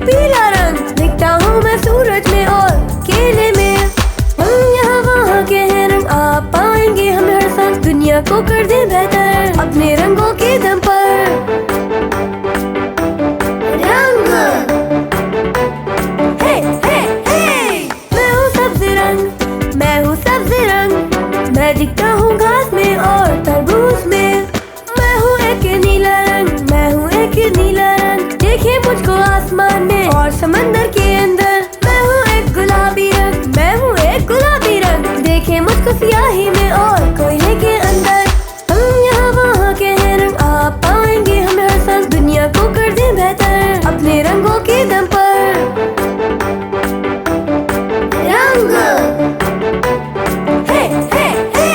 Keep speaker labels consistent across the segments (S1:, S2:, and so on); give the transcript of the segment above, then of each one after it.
S1: पीला रंग, दिखता हूँ मैं सूरज में और केले में। हम यहाँ वहाँ के हैं रंग, आप पाएंगे हमें हर संग। दुनिया को कर दे बेहतर अपने रंगों के दम पर। रंग हे हे हे, मैं हूँ सब्ज़ी रंग, मैं हूँ सब्ज़ी रंग। मैं दिखता हूँ घास में और तरबूज में। मैं हूँ एक नीला रंग, मैं हूँ एक नीला रंग। देखिए मुझको आसमान में और समंदर के अंदर। मैं हूँ एक गुलाबी रंग, मैं हूँ एक गुलाबी रंग। देखिए मुझको सियाही में और कोयले के अंदर। हम यहाँ वहाँ के हैं रंग, आप पाएंगे हमें हर संग। दुनिया को कर दे बेहतर अपने रंगों के दम पर। रंग हे हे हे,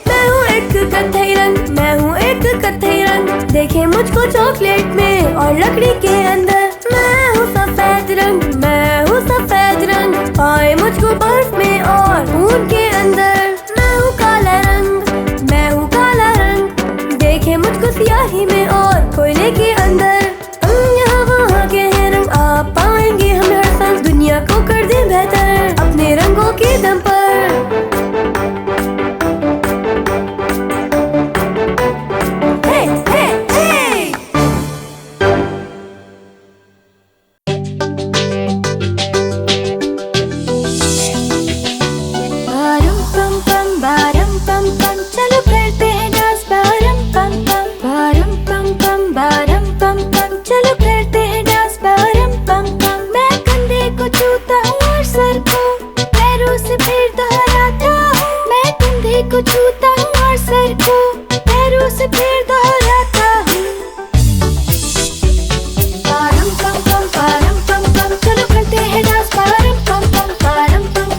S1: मैं हूँ एक कत्थई रंग, मैं हूँ एक कत्थई रंग। देखे मुझको चॉकलेट में और लकड़ी के अंदर। मैं हूँ सफेद रंग, मैं हूँ सफेद रंग। पाए मुझको बर्फ में और ऊन के अंदर। मैं हूँ काला रंग, मैं हूँ काला रंग। देखे मुझको सियाही में और कोयले के अंदर। हम यहाँ वहाँ के हैं रंग, आप पाएंगे हमें हर संग। दुनिया को कर दे बेहतर अपने रंगों के दम पर। हे हे हे,
S2: बारम पम पम बारम पम पम, चलो करते हैं डांस बारम पम पम। बारम पम पम बारम पम पम, चलो करते हैं डांस बारम पम पम। मैं कंधे को छूता हूँ और सर को पैरों से फिर दोहराता हूँ। मैं कंधे को छूता हूँ और सर को पैरों से फिर दोहराता हूँ। बारम पम पम चलो करते हैं डांस बारम पम पम। बारम पम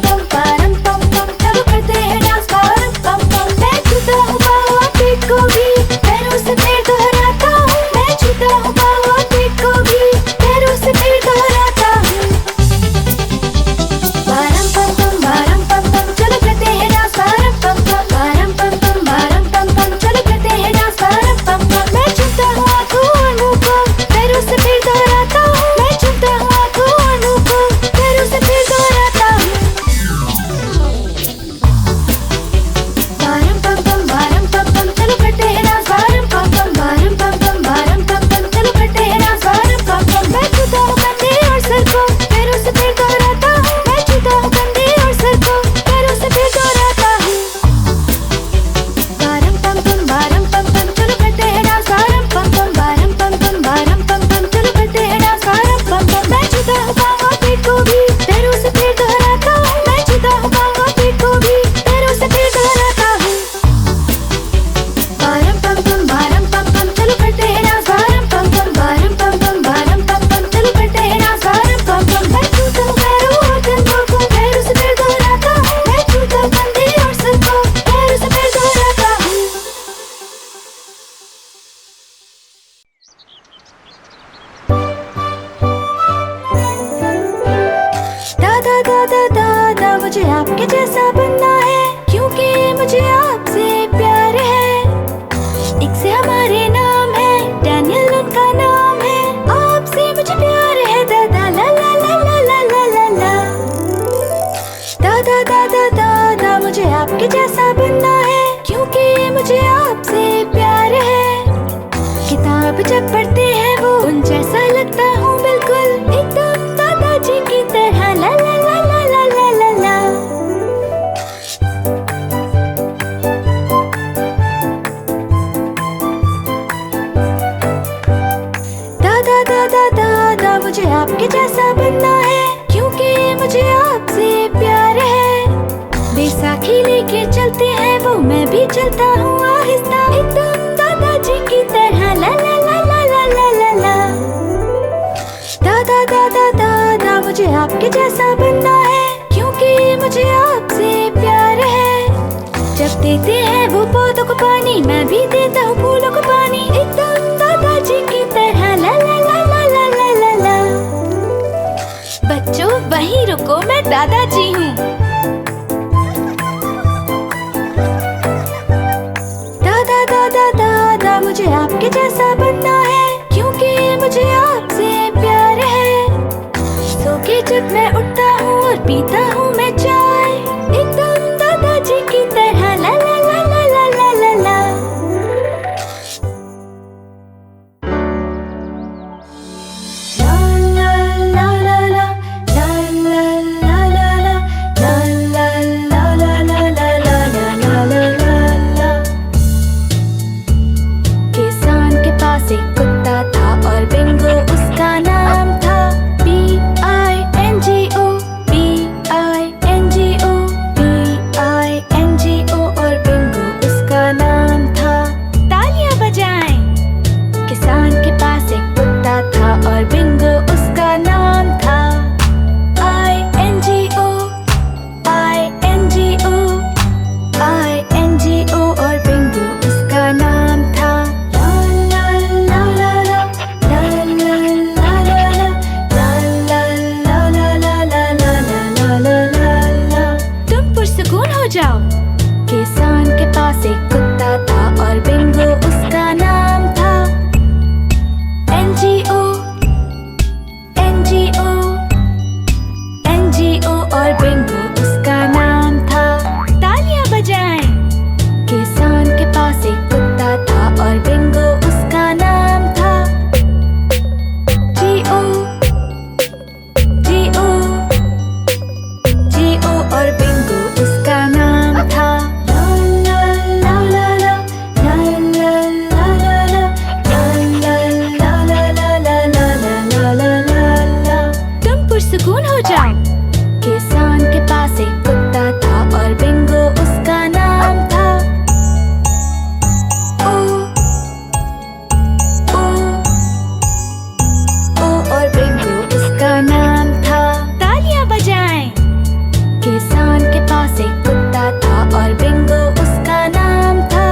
S2: पम चलो करते हैं डांस बारम पम पम। मैं छूता हूँ पाँव और पीठ को भी, पैरों से फिर दोहराता हूँ। मैं छूता हूँ पाँव और पीठ को भी, पैरों से फिर दोहराता हूँ। बारम पम पम चलो करते हैं डांस बारम पम पम। बारम पम पम चलो करते हैं डांस बारम पम पम। मैं छूता हूँ आँखों और मुँह को, पैरों से फिर दोहराता हूँ। मैं छूता हूँ आँखों और मुँह को, पैरों से फिर दोहराता हूँ। बारम पम पम चलो करते हैं डांस बारम पम पम। बारम पम चलो करते हैं डांस बारम पम पम। मैं छूता हूँ कंधे और सर को, पैरों से फिर दोहराता हूँ। मैं छूता हूँ कंधे और सर को, पैरों से फिर दोहराता हूँ। बारम पम चलो करते हैं डांस बारम पम पम। बारम पम चलो करते हैं डांस बारम पम पम। मैं छूता हूँ पाँव और पीठ को भी, पैरों से फिर दोहराता हूँ। मैं छूता हूँ पाँव और पीठ को भी, पैरों से फिर दोहराता हूँ। बारम पम चलो करते हैं डांस बारम पम पम। बारम पम चलो करते हैं डांस बारम पम पम। मैं छूता हूँ पैरों और कंधों को, पैरों से फिर दोहराता हूँ। मैं छूता हूँ कंधे और सर को, पैरों से फिर दोहराता हूँ। दादा दादा दादा मुझे आपके जैसा बनना है, क्योंकि मुझे आपसे प्यार है। एक से हमारे नाम है, डैनियल उनका नाम है। आपसे मुझे प्यार है दादा, ला ला ला ला ला ला ला ला। दादा दादा दादा मुझे आपके जैसा बनना है, क्योंकि मुझे आपसे प्यार है। किताब जब पढ़ते हैं वो उन जैसा लगता हूँ बिल्कुल, एकदम दादाजी की तरह, ला ला ला ला ला ला ला ला। दादा दादा दादा मुझे आपके जैसा बनना है, क्योंकि मुझे आपसे प्यार है। बैसाखी लेके चलते हैं वो, मैं भी चलता हूँ आहिस्ता, एकदम दादाजी की तरह, ला ला ला ला ला ला ला ला। दादा दादा दादा मुझे आपके जैसा बनना है, क्योंकि मुझे आपसे प्यार है। जब देते हैं वो पौधों को पानी, मैं भी देता हूँ फूलों को पानी, एकदम दादाजी की तरह, ला ला ला ला ला ला ला ला। बच्चों वहीं रुको, मैं दादाजी हूँ। दादा दादा दादा मुझे आपके जैसा बनना है, क्योंकि मुझे आपसे प्यार है। जब मैं उठता हूँ और पीता हूँ मैं चाय, एकदम दादाजी की तरह ला ला ला ला ला ला ला ला। किसान के पास एक कुत्ता था और बिंगो उसका नाम था। B-I-N-G-O, B-I-N-G-O, B-I-N-G-O और बिंगो उसका नाम था। तालियां बजाएं। किसान के पास एक कुत्ता था और बिंगो उसका नाम था। I-N-G-O, I-N-G-O, I-N-G-O और बिंगो उसका नाम था। तुम पुरसुकून हो जाओ। किसान के पास एक कुत्ता था और बिंगो उसका नाम था। NGO, NGO, NGO और बिंगो उसका नाम था। तालियां बजाएं। किसान के पास एक कुत्ता था और बिंगो उसका नाम था। GO, GO, GO और बिंगो उसका नाम था। तुम पुरसुकून हो जाओ। किसान के पास एक कुत्ता था और बिंगो उसका नाम था। ओ, ओ, ओ और बिंगो उसका नाम था। तालियां बजाएं। किसान के पास एक कुत्ता था और बिंगो उसका नाम था।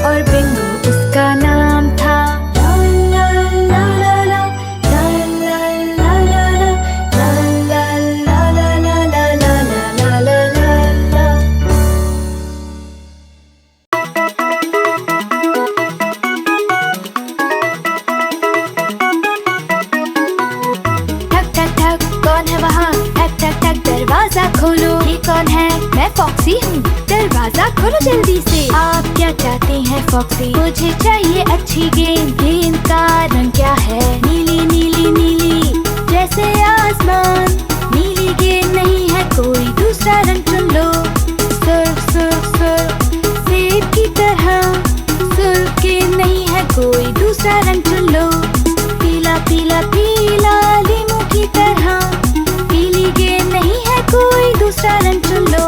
S2: और बिंगो उसका नाम था। ठक ठक ठक कौन है वहाँ? ठक ठक ठक दरवाजा खोलो। ये कौन है? मैं फॉक्सी हूँ। दरवाजा खोलो जल्दी से। आप क्या चाहते हैं फॉक्सी? मुझे चाहिए अच्छी गेंद। गेंद का रंग क्या है? नीली नीली नीली जैसे आसमान। नीली गेंद नहीं है कोई दूसरा रंग चुन लो। सुर्ख सुर्ख सुर्ख सेब की तरह। सुर्ख गेंद नहीं है कोई दूसरा रंग चुन लो। पीला पीला पीला लीमू की तरह। पीली गेंद नहीं है कोई दूसरा रंग चुन लो।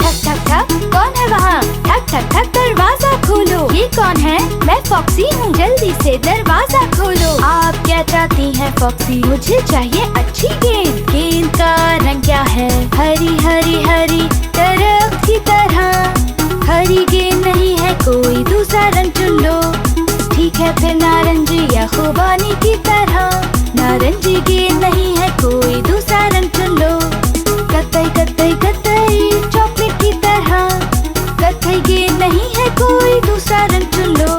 S2: ठक ठक ठक कौन है वहाँ? ठक ठक ठक दरवाजा खोलो। ये कौन है? मैं फॉक्सी हूँ। जल्दी से दरवाजा खोलो। आप क्या चाहती हैं फॉक्सी? मुझे चाहिए अच्छी गेंद। गेंद का रंग क्या है? हरी हरी हरी दरख्त की तरह। हरी गेंद नहीं है कोई दूसरा रंग चुन लो। ठीक है फिर नारंगी या खुबानी की तरह। नारंगी गेंद नहीं है कोई दूसरा रंग चुन लो। कत्थई कत्थई कत्थई चॉकलेट की तरह। कत्थई गेंद नहीं है कोई दूसरा रंग चुन लो।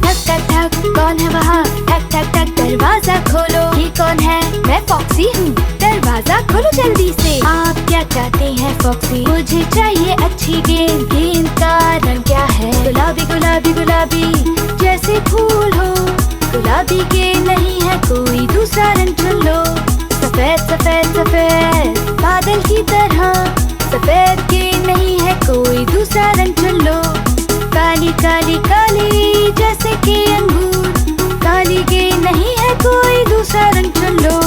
S2: ठक ठक ठक कौन है वहाँ? ठक ठक ठक दरवाजा खोलो। ये कौन है? मैं फॉक्सी हूँ। दरवाजा खोलो जल्दी से। आप क्या चाहते हैं फॉक्सी? मुझे चाहिए अच्छी गेंद। गेंद का रंग क्या है? गुलाबी गुलाबी गुलाबी जैसे फूल हो। गुलाबी गेंद नहीं है कोई दूसरा रंग चुन लो। सफेद सफेद सफेद बादल की तरह। सफेद गेंद नहीं है कोई दूसरा रंग चुन लो। काली काली काली जैसे कि अंगूर। काली गेंद नहीं है कोई दूसरा रंग चुन लो।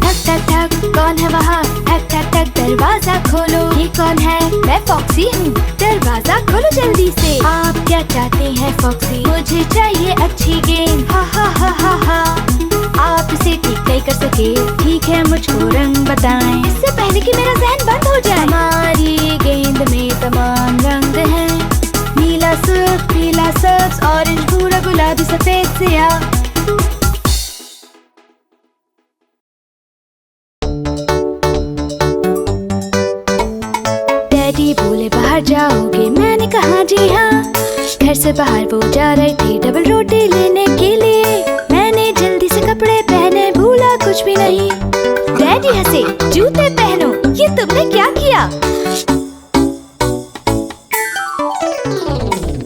S2: ठक ठक ठक कौन है वहाँ? ठक ठक ठक दरवाजा खोलो। ये कौन है? मैं फॉक्सी हूँ। दरवाजा खोलो जल्दी से। आप क्या चाहते हैं फॉक्सी? मुझे चाहिए अच्छी गेंद। हा हा हा हा हा। आप इसे ठीक नहीं कर सके। ठीक है मुझको रंग बताएं इससे पहले कि मेरा ज़हन बंद हो जाए। हमारी गेंद में तमाम रंग हैं। नीला सुर्ख पीला सब्ज ऑरेंज भूरा गुलाबी सफेद सियाह। डैडी बोले बाहर जाओगे, मैंने कहा जी हाँ। घर से बाहर वो जा रहे थे डबल रोटी लेने के लिए। मैंने जल्दी से कपड़े पहने, भूला कुछ भी नहीं। डैडी हंसे, जूते पहनो, ये तुमने क्या किया?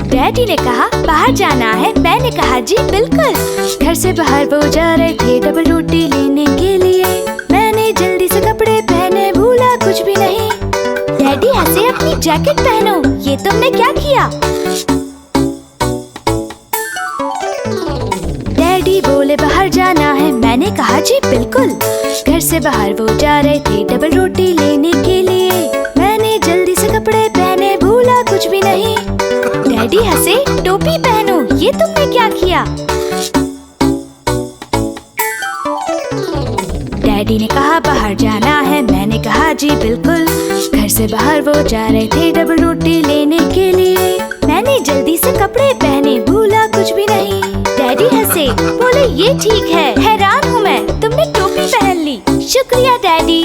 S2: डैडी ने कहा बाहर जाना है, मैंने कहा जी बिल्कुल। घर से बाहर वो जा रहे थे डबल रोटी लेने के लिए। मैंने जल्दी से कपड़े पहने, भूला कुछ भी नहीं। डैडी हंसे, अपनी जैकेट पहनो, ये तुमने क्या किया? डैडी बोले बाहर जाना है, मैंने कहा जी बिल्कुल। घर से बाहर वो जा रहे थे डबल रोटी लेने के लिए। मैंने जल्दी से कपड़े पहने, भूला कुछ भी नहीं। डैडी हंसे, टोपी पहनो, ये तुमने क्या किया? डैडी ने कहा बाहर जाना है, मैंने कहा जी बिल्कुल। घर से बाहर वो जा रहे थे डबल रोटी लेने के लिए। मैंने जल्दी से कपड़े पहने, भूला कुछ भी नहीं। डैडी हंसे, बोले ये ठीक है, हैरान हूँ मैं, तुमने टोपी पहन ली। शुक्रिया डैडी।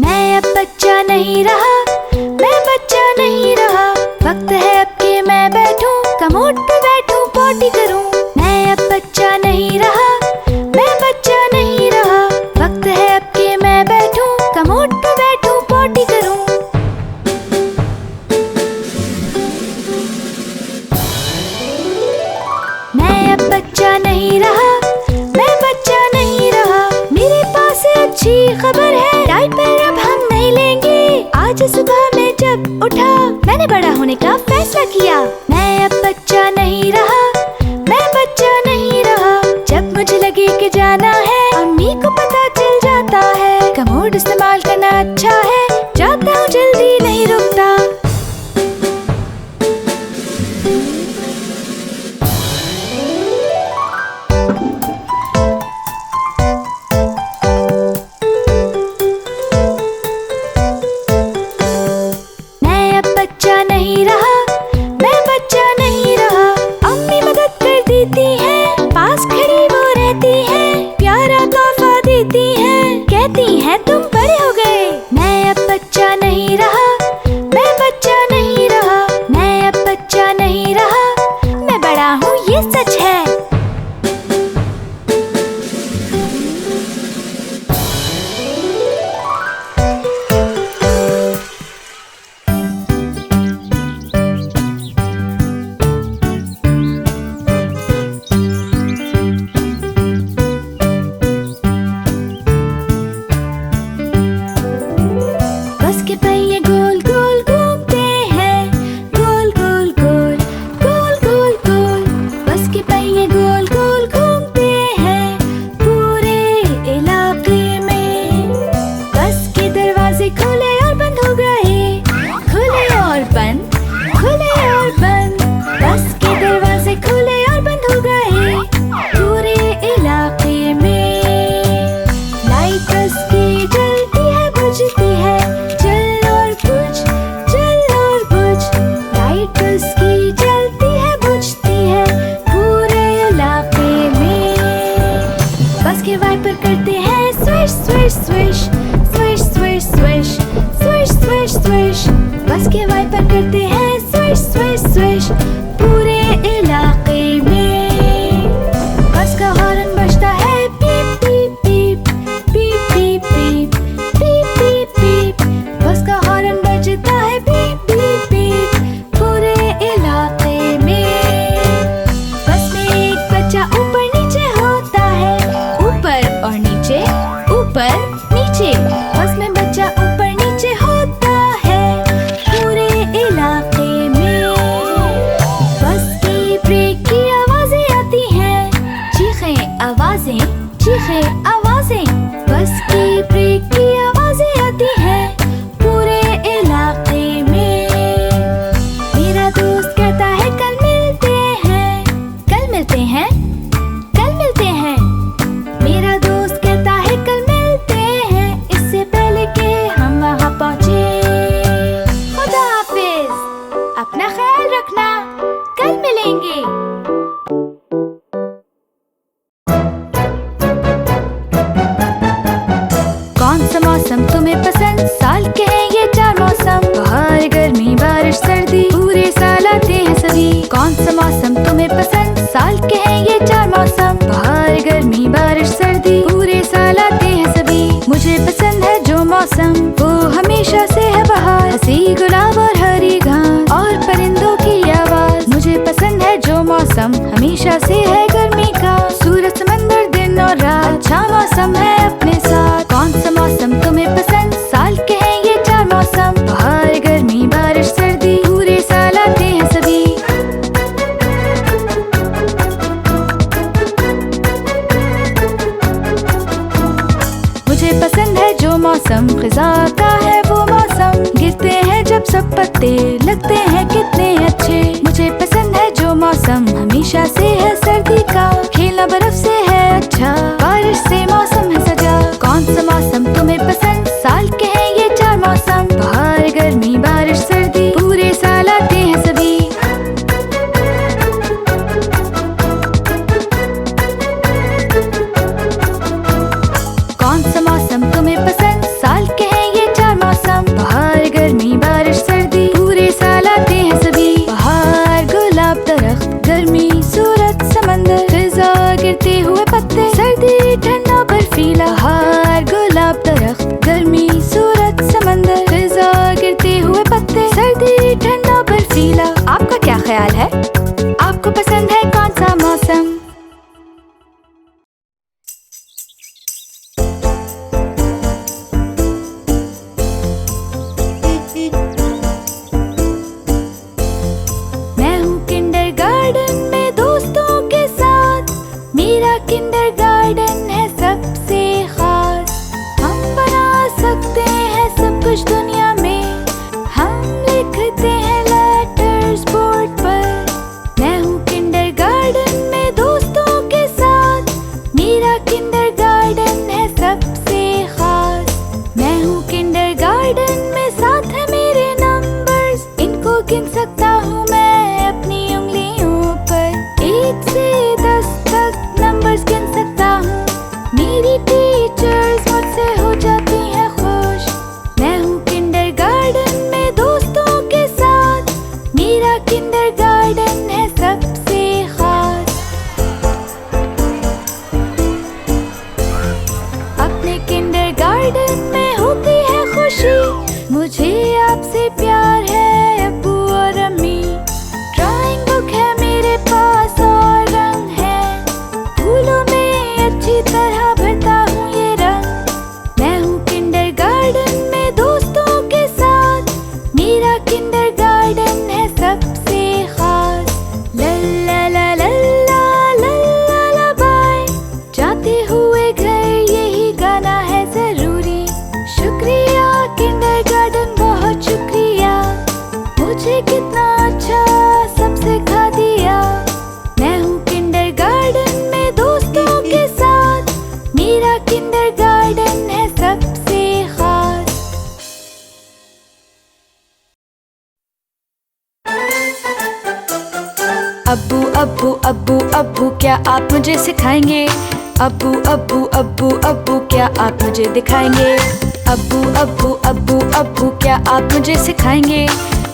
S2: मैं अब बच्चा नहीं रहा, मैं बच्चा नहीं रहा। वक्त है अब के मैं बैठूं, कमोड पे बैठूं, पॉटी करूं। मैं अब बच्चा नहीं रहा, मैं बच्चा नहीं रहा। वक्त है अब के मैं बैठूं, कमोड पे बैठूं, पॉटी करूं। मैं अब बच्चा नहीं रहा, मैं बच्चा नहीं रहा। मेरे पास अच्छी खबर है, डायपर अब हम नहीं लेंगे। आज सुबह मैं जब उठा, मैंने बड़ा होने का फैसला किया। मैं अब बच्चा नहीं रहा, मैं बच्चा नहीं रहा। जब मुझे लगे कि जाना है, अम्मी को पता चल जाता है। कमोड इस्तेमाल करना अच्छा है, जाता हूँ जल्दी नहीं रुकता। मैं अब बच्चा नहीं रहा, मैं बच्चा नहीं रहा। अम्मी मदद कर देती हैं, पास खड़ी वो रहती हैं, प्यारा तोहफा देती हैं, कहती हैं तुम बड़े हो गए। मैं अब बच्चा नहीं रहा, मैं बच्चा नहीं रहा। मैं अब बच्चा नहीं रहा, मैं बड़ा हूँ ये सच है। बस के पहिए गोल गोल घूमते हैं, गोल गोल गोल, गोल गोल गोल। बस के पहिए गोल गोल घूमते हैं पूरे इलाके में। बस के दरवाजे खुले और बंद हो गए, खुले और बंद, खुले और बंद। बस के दरवाजे खुले और बंद हो गए पूरे इलाके में। लाइट बस की जलती है, बुझती है, जल और बुझ, जल और बुझ। लाइट बस की जलती है, बुझती है पूरे इलाके में। बस के वाइपर करते हैं swish swish swish, swish swish swish, swish swish swish. बस के वाइपर करते हैं स्विश स्विश स्विश पूरे इलाके में। बस का हॉर्न बजता है, पीप पीप पीप, पीप पीप पीप, पीप पीप पीप। मौसम, खिजा का है वो मौसम। गिरते हैं जब सब पत्ते, लगते हैं कितने अच्छे। मुझे पसंद है जो मौसम, हमेशा से है सर्दी का। खेलना बर्फ से है अच्छा, बारिश से मौसम है सजा। कौन सा मौसम तुम्हें पसंद? साल के हैं ये 4 मौसम, बाहर गर्मी बारिश सर्दी, पूरे साल आते हैं सभी। कौन सा मौसम तुम्हें पसंद? साल के हैं ये 4 मौसम, बाहर गर्मी बारिश सर्दी, पूरे साल आते हैं सभी। बाहर गुलाब दरख्त, गर्मी सूरज समंदर, फिजा गिरते हुए पत्ते, सर्दी ठंडा बर्फीला। बाहर गुलाब दरख्त, गर्मी सूरज समंदर, फिजा गिरते हुए पत्ते, सर्दी ठंडा बर्फीला। आपका क्या ख्याल है? आपको पसंद है कौन सा मौसम? मैं हूँ किंडरगार्टन में दोस्तों के साथ, मेरा किंडरगार्टन है सबसे खास। हम बना सकते हैं सब कुछ दुनिया में, हम लिखते हैं लेटर्स बोर्ड पर। मैं हूँ किंडरगार्टन में दोस्तों के साथ, मेरा किंडरगार्टन है सबसे खास। मैं हूँ किंडरगार्टन में, साथ है मेरे नंबर्स, इनको गिन सकता हूँ मैं अपनी उंगलियों पर। 1 से 10 तक नंबर्स गिन सकता हूँ, मेरी टीचर्स मुझसे हो जाती हैं खुश। मैं हूँ किंडरगार्टन में दोस्तों के साथ, मेरा किंडरगार्टन है सबसे खास। अपने किंडरगार्टन में होती है खुशी, मुझे आपसे प्यार है अब्बू और अम्मी। ड्राइंग बुक है मेरे पास और रंग है, फूलों में अच्छी तरह भरता हूँ ये रंग। मैं हूँ किंडरगार्टन में दोस्तों के साथ, मेरा किंडरगार्टन है सबसे खास। ला ला ला ला ला ला ला बाय, जाते हुए घर यही गाना है जरूरी। शुक्रिया किंडरगार्टन, बहुत शुक्रिया, मुझे कितना अच्छा सब सिखा दिया। मैं हूँ किंडरगार्टन में दोस्तों के साथ, मेरा किंडरगार्टन है सबसे खास। अब्बू अब्बू अब्बू अब्बू क्या आप मुझे सिखाएंगे? अब्बू अब्बू अब्बू अब्बू क्या आप मुझे दिखाएंगे? अब्बू अब्बू अब्बू अब्बू क्या आप मुझे सिखाएंगे?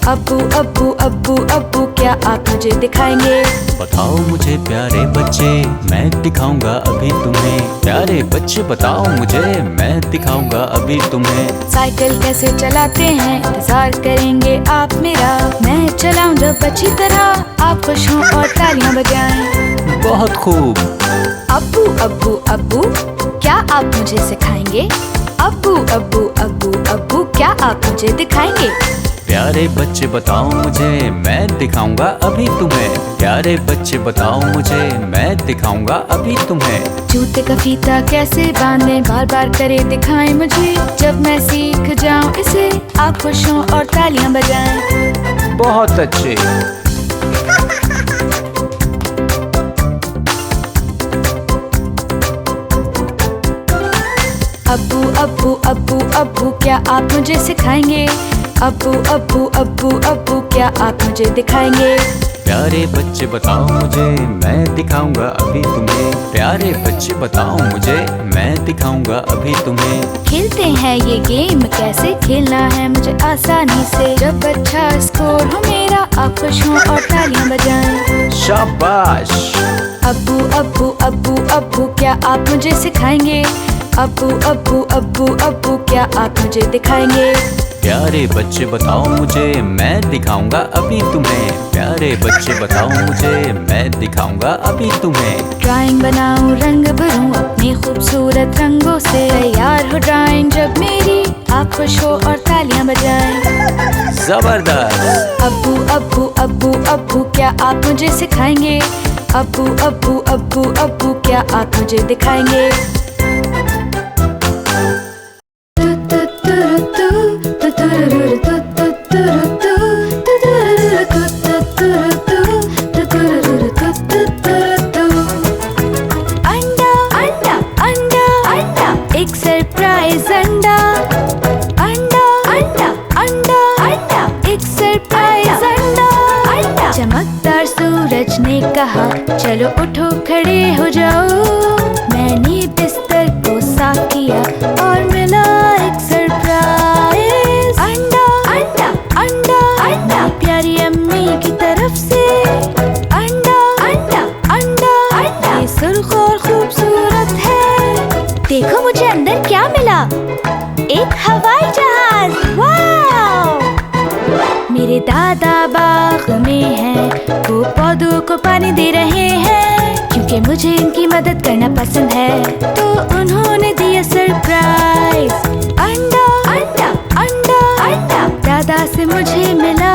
S2: अब्बू अब्बू अब्बू अब्बू क्या आप मुझे दिखाएंगे?
S3: बताओ मुझे प्यारे बच्चे, मैं दिखाऊंगा अभी तुम्हें। प्यारे बच्चे बताओ मुझे, मैं दिखाऊंगा अभी तुम्हें।
S2: साइकिल कैसे चलाते हैं, इंतजार करेंगे आप मेरा। मैं चलाऊं जब अच्छी तरह, आप खुश हों और तालियां बजाएं।
S3: बहुत खूब।
S2: अब्बू अब्बू अब्बू क्या आप मुझे सिखाएंगे? अब्बू अब्बू अब्बू अब्बू क्या आप मुझे दिखाएंगे?
S3: प्यारे बच्चे बताओ मुझे, मैं दिखाऊंगा अभी तुम्हें। प्यारे बच्चे बताओ मुझे, मैं दिखाऊंगा अभी तुम्हें।
S2: जूते का फीता कैसे बांधे, बार बार करे दिखाएं मुझे। जब मैं सीख जाऊं इसे, आप खुश हों और तालियां बजाएं।
S3: बहुत अच्छे।
S2: अब्बू अब्बू अब्बू अब्बू क्या आप मुझे सिखाएंगे? अब्बू अब्बू अब्बू अब्बू क्या आप मुझे दिखाएंगे?
S3: प्यारे बच्चे बताओ मुझे, मैं दिखाऊंगा अभी तुम्हें। प्यारे बच्चे बताओ मुझे, मैं दिखाऊंगा अभी तुम्हें।
S2: खेलते हैं ये गेम, कैसे खेलना है मुझे आसानी से। जब अच्छा स्कोर हो मेरा, आप खुश हों और तालियां बजाएं।
S3: शाबाश।
S2: अब्बू अब्बू अब्बू अब्बू क्या आप मुझे सिखाएंगे? अब्बू अब्बू अब्बू अब्बू क्या आप मुझे दिखाएंगे?
S3: प्यारे बच्चे बताओ मुझे, मैं दिखाऊंगा अभी तुम्हें। प्यारे बच्चे बताओ मुझे, मैं दिखाऊंगा अभी तुम्हें।
S2: ड्राइंग बनाऊं, रंग भरूं अपने खूबसूरत रंगों से। तैयार हो ड्राइंग जब मेरी, आप खुश हो और तालियां बजाएं।
S3: जबरदस्त।
S2: अब्बू अब्बू अब्बू अब्बू क्या आप मुझे सिखाएंगे? अब्बू अब्बू अब्बू अब्बू क्या आप मुझे दिखाएंगे? अंडा अंडा अंडा अंडा एक सरप्राइज अंडा अंडा अंडा अंडा अंडा एक सरप्राइज अंडा अंडा चमकदार सूरज ने कहा चलो उठो खड़े हो जाओ। मैंने बिस्तर को साफ किया और मिला एक सरप्राइज अंडा अंडा अंडा अंडा प्यारी अम्मी की तरफ से अंडा अंडा अंडा अंडा ये सुर्ख और खूबसूरत है। देखो मुझे अंदर क्या मिला, एक हवाई जहाज। वाव! मेरे दादा बाग में हैं, वो पौधों को पानी दे रहे हैं। क्योंकि मुझे इनकी मदद करना पसंद है तो उन्होंने दिया सरप्राइज अंडा अंडा अंडा अंडा दादा से मुझे मिला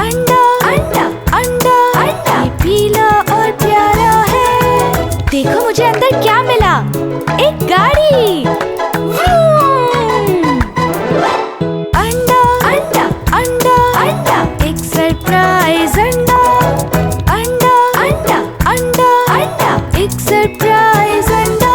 S2: अंडा अंडा अंडा अंडा ये पीला और प्यारा है। देखो मुझे अंदर क्या मिला, एक गाड़ी। अंडा अंडा अंडा अंडा एक सरप्राइज अंडा अंडा अंडा अंडा अंडा एक सरप्राइज अंडा।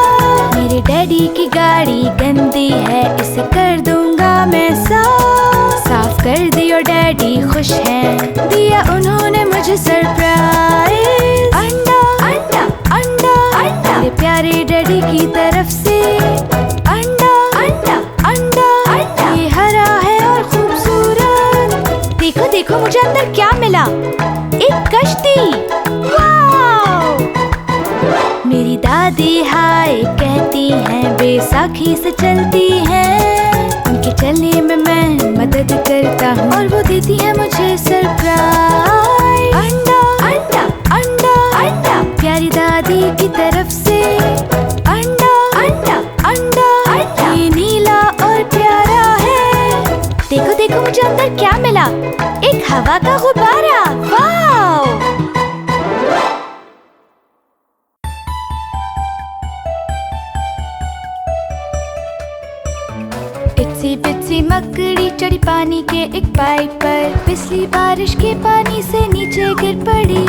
S2: मेरे डैडी की गाड़ी गंदी है, इसे कर दूंगा मैं साफ कर दी और डैडी खुश हैं, दिया उन्होंने मुझे सरप्राइज अंडा अंडा अंडा अंडा मेरे प्यारे डैडी की तरफ से अंडा अंडा अंडा अंडा ये हरा है और खूबसूरत। देखो देखो मुझे अंदर क्या मिला, एक कश्ती। वाव! मेरी दादी हाय कहती हैं, बैसाखी से चलती हैं। उनके चलने में मैं मदद करता हूँ और वो देती है मुझे सरप्राइज अंडा अंडा अंडा अंडा प्यारी दादी की तरफ से अंडा अंडा अंडा अंडा ये नीला और प्यारा है। देखो देखो मुझे अंदर क्या मिला, एक हवा का गुब्बारा। वाव! इत्सी बित्सी मकड़ी चढ़ी पानी के एक पाइप पर, पिछली बारिश के पानी से नीचे गिर पड़ी।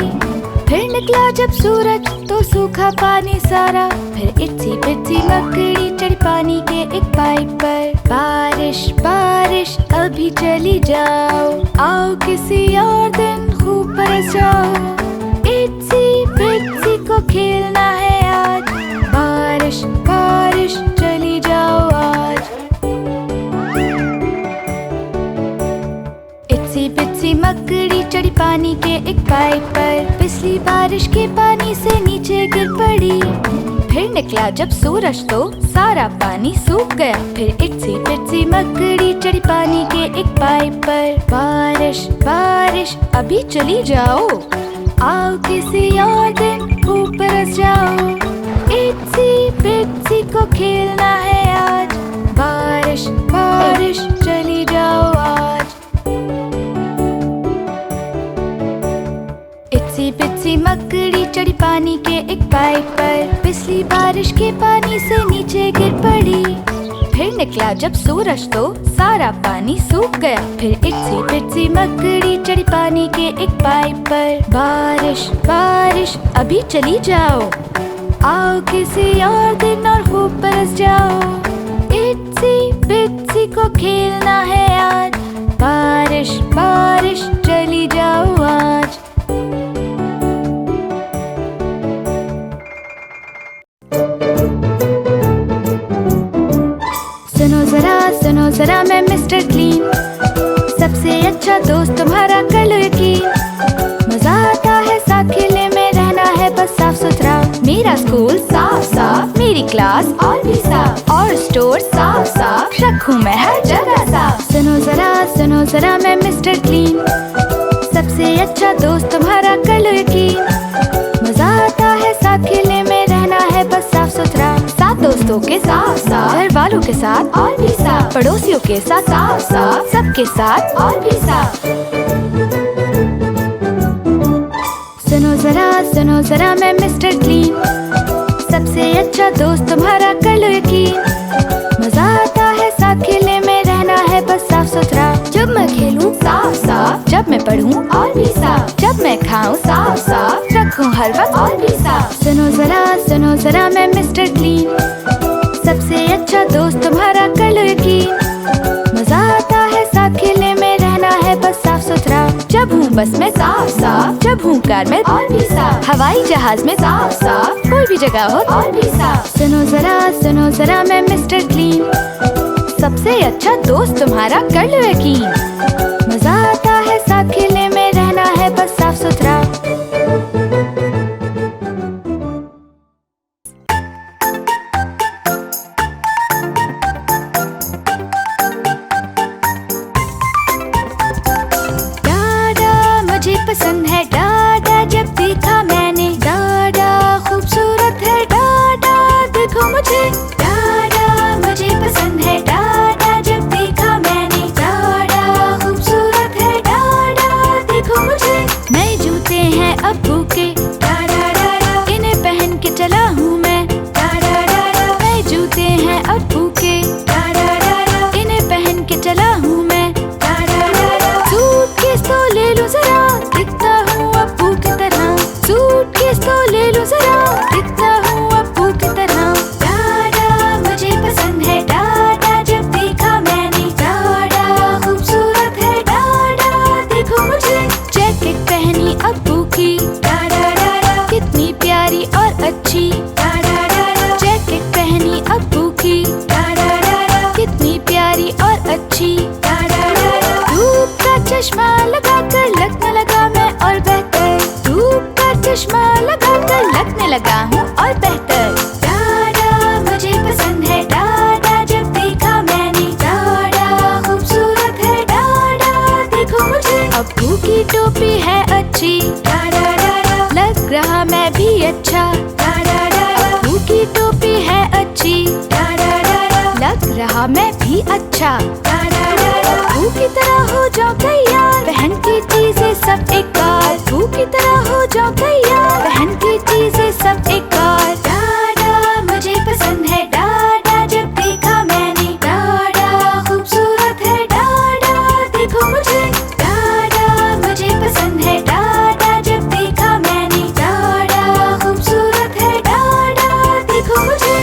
S2: फिर निकला जब सूरज तो सूखा पानी सारा। फिर इत्सी बित्सी मकड़ी चढ़ी पानी के एक पाइप पर, बारिश बारिश अभी चली जाओ, आओ किसी और दिन खूब बरस जाओ। इत्सी बित्सी को खेलना है आज, बारिश बारिश चली जाओ आज। इत्सी बित्सी मकड़ी चढ़ी पानी के एक पाइप पर, पिछली बारिश के पानी से नीचे गिर पड़ी। फिर निकला जब सूरज तो सारा पानी सूख गया। फिर इत्सी बित्सी मकड़ी चढ़ी पानी के एक पाइप पर, बारिश बारिश अभी चली जाओ, आओ किसी और दिन खूब बरस जाओ। इत्सी बित्सी को खेलना है आज, बारिश बारिश चली जाओ आज। इत्सी बित्सी मकड़ी चढ़ी पानी के एक पाइप पर, पिछली बारिश के पानी से नीचे गिर पड़ी। फिर निकला जब सूरज तो सारा पानी सूख गया। फिर इत्सी बित्सी मकड़ी चढ़ी पानी के एक पाइप पर, बारिश बारिश अभी चली जाओ, आओ किसी और दिन और खूब बरस जाओ। इत्सी बित्सी को खेलना है आज, बारिश बारिश चली जाओ आज। सुनो जरा मैं मिस्टर क्लीन, सबसे अच्छा दोस्त तुम्हारा कर लो यकीन। मजा आता है साथ खेलने में, रहना है बस साफ सुथरा। मेरा स्कूल साफ साफ, मेरी क्लास और भी साफ, और स्टोर साफ साफ, रखूं मैं हर जगह साफ। सुनो जरा मैं मिस्टर क्लीन, सबसे अच्छा दोस्त तुम्हारा कर लो यकीन। मजा आता है साथ खेलने में, रहना है बस साफ सुथरा। साथ दोस्तों के साथ साथ, घर वालों के साथ और भी साथ, पड़ोसियों के साथ साफ साफ, सबके साथ और भी साफ। सुनो जरा मैं मिस्टर क्लीन, सबसे अच्छा दोस्त तुम्हारा कर लो यकीन। मजा आता है साथ खेलने में, बस में साफ साफ, जब हूँ कार में और भी साफ, हवाई जहाज में साफ साफ, कोई भी जगह हो और भी साफ। सुनो जरा मैं मिस्टर क्लीन, सबसे अच्छा दोस्त तुम्हारा कर लो यकीन। मजा आता है साथ खेलने में, रहना है बस साफ सुथरा। पसंद है डाडा, जब देखा मैंने डाडा खूबसूरत है डाडा, देखो मुझे डाडा। मुझे पसंद है डाडा, जब देखा मैंने डाडा खूबसूरत है डाडा, देखो मुझे। नए जूते हैं अब्बू के डाडा डाडा, इन्हें पहन के चला हूँ मैं डाडा डाडा। नए जूते हैं अब्बू के डाडा डाडा, इन्हें पहन के चला हूँ मैं डाडा डाडा। सूटकेस तो ले लो जरा, दिखता हूँ अब्बू की तरह। सूटकेस तो ले लो जरा, दिखता हूँ अब्बू की तरह। डाडा मुझे पसंद है डाडा, जब देखा मैंने डाडा खूबसूरत है डाडा, देखो मुझे। जैकेट पहनी अब्बू की डाडा डाडा, कितनी प्यारी और अच्छी डाडा डाडा। जैकेट पहनी अब्बू की डाडा डाडा, कितनी प्यारी और अच्छी डाडा डाडा। धूप का चश्मा लगाकर लगने लगा मैं और बेहतर, धूप का चश्मा लगाकर लगने लगा हूँ और बेहतर। डाडा मुझे पसंद है डाडा, जब देखा मैंने डाडा खूबसूरत है डाडा, देखो मुझे। अब्बू की टोपी है अच्छी डाडा डाडा, लग रहा मैं भी अच्छा डाडा डाडा। अब्बू की टोपी है अच्छी डाडा डाडा, लग रहा मैं भी अच्छा डाडा डाडा। अब्बू की तरह हो जाओ तैयार, पहन की चीजें सब एक बार। अब्बू की तरह हो जाओ तैयार, पहन की चीजें सब एक बार। डाडा मुझे पसंद है डाडा, जब देखा मैंने डाडा खूबसूरत है डाडा, देखो मुझे। डाडा मुझे पसंद है डाडा, जब देखा मैंने डाडा खूबसूरत है डाडा, देखो मुझे।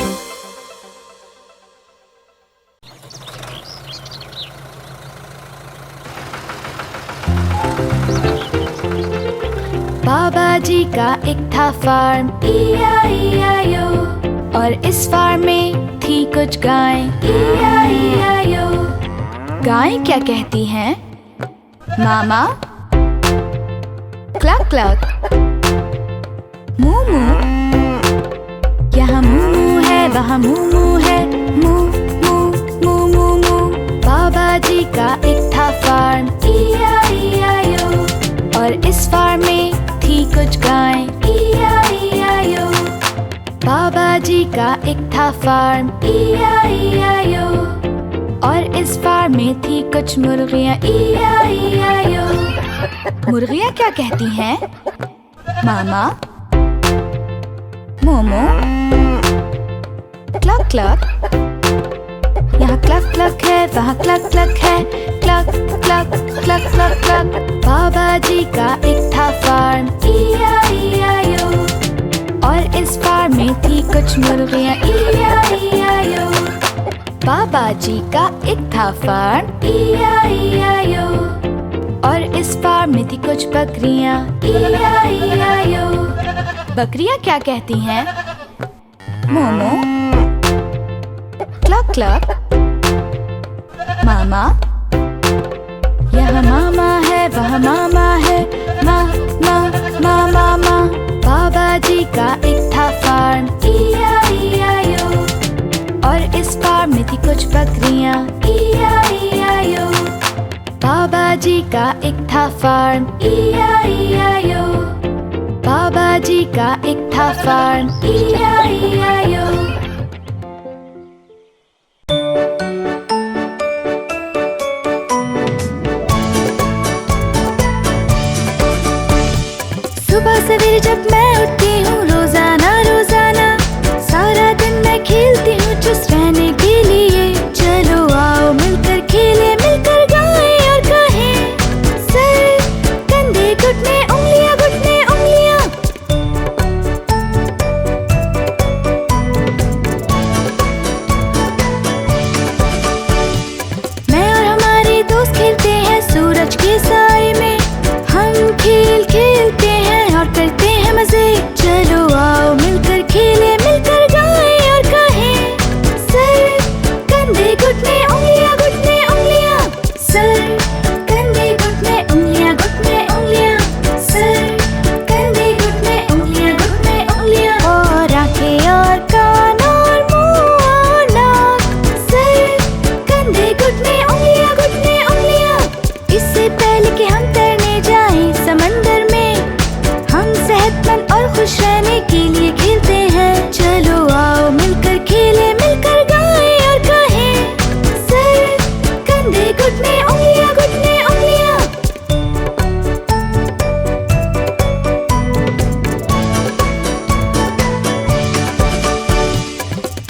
S2: बाबा जी का एक था फार्म, E-I-E-I-O, और इस फार्म में थी कुछ गायें, E-I-E-I-O। गायें क्या कहती हैं? मामा, क्लक क्लक, मू मू। यहाँ मू मू है, वहाँ मू मू है, मू मू मू मू मू। बाबा जी का एक था फार्म, E-I-E-I-O, और इस फार्म में थी कुछ गायें, E-I-E-I-O। बाबा जी का एक था फार्म, E-I-E-I-O, और इस फार्म में थी कुछ मुर्गियाँ, E-I-E-I-O। मुर्गियाँ क्या कहती हैं? मामा, मोमो, क्लक क्लक। यहाँ क्लक क्लक है, वहाँ क्लक क्लक है, cluck cluck cluck cluck cluck. बाबा जी का एक था फार्म, E-I-E-I-O, और इस फार्म में थी कुछ मुर्गियाँ, E-I-E-I-O। बाबा जी का एक था फार्म, E-I-E-I-O, और इस फार्म में थी कुछ बकरियाँ, E-I-E-I-O। बकरियाँ क्या कहती हैं? Momo, cluck clock. मामा, यहाँ मामा है, वहाँ मामा है, मा मा मा मा मा। बाबा जी का एक था फार्म, E-I-E-I-O, और इस फार्म में थी कुछ बकरियाँ, E-I-E-I-O। बाबा जी का एक था फार्म, E-I-E-I-O, बाबा जी का एक था फार्म, E-I-E-I-O। सुबह सवेरे जब मैं उठती हूँ रोजाना रोजाना, सारा दिन मैं खेलती हूँ चुस्त रहने के लिए। चलो आओ मिलकर खेले, मिलकर गाएं और कहें, सर कंधे घुटने उंगलियां घुटने उंगलियां। मैं और हमारे दोस्त खेलते हैं सूरज के साए में, हम घुटने उंगलियां घुटने उंगलियां।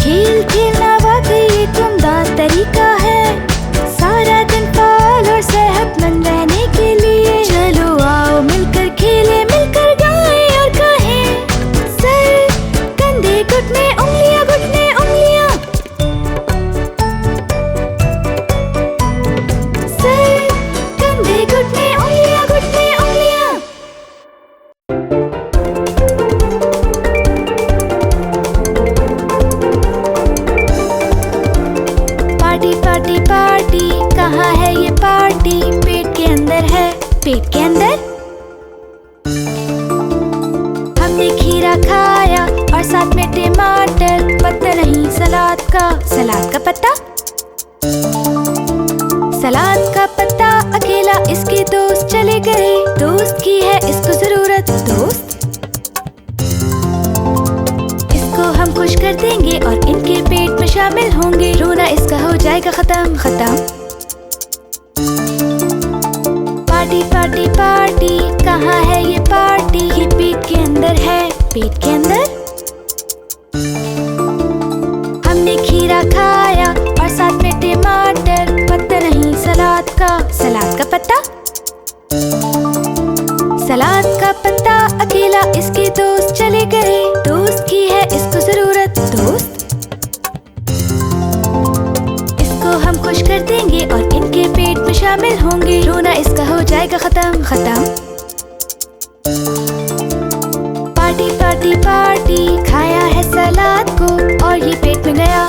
S2: खेल खेलना वाकई एक उम्दा तरीका है, सारा दिन फाल और सेहतमंद रहने के लिए। चलो आओ मिलकर खेलें, मिलकर गाएं और कहें, सर कंधे घुटने उंगलियां घुटने उंगलियां। सर कंधे घुटने उंगलियां घुटने उंगलियां। पार्टी पार्टी पार्टी, कहाँ है ये पार्टी? पेट के अंदर है, पेट के अंदर। हमने खीरा खाया और साथ में टमाटर, पत्ता नहीं सलाद का, सलाद का पत्ता। सलाद का पत्ता अकेला इसके दोस्त चले गए, दोस्त की है इसको जरूरत, दोस्त। इसको हम खुश कर देंगे और इनके पेट में शामिल होंगे, रोना इसका हो जाएगा खत्म खत्म। पार्टी पार्टी पार्टी, कहाँ है ये पार्टी? ये पेट के अंदर है, पेट के अंदर। हमने खीरा खाया और साथ में टमाटर, पत्ता नहीं सलाद का, सलाद का पत्ता। सलाद का पत्ता अकेला इसके दोस्त चले गए, दोस्त की है इसको जरूरत, दोस्त। इसको हम खुश कर देंगे और इनके पेट में शामिल होंगे, रोना इसका हो जाएगा खत्म खत्म। पार्टी पार्टी पार्टी, खाया है सलाद को और ये पेट में गया,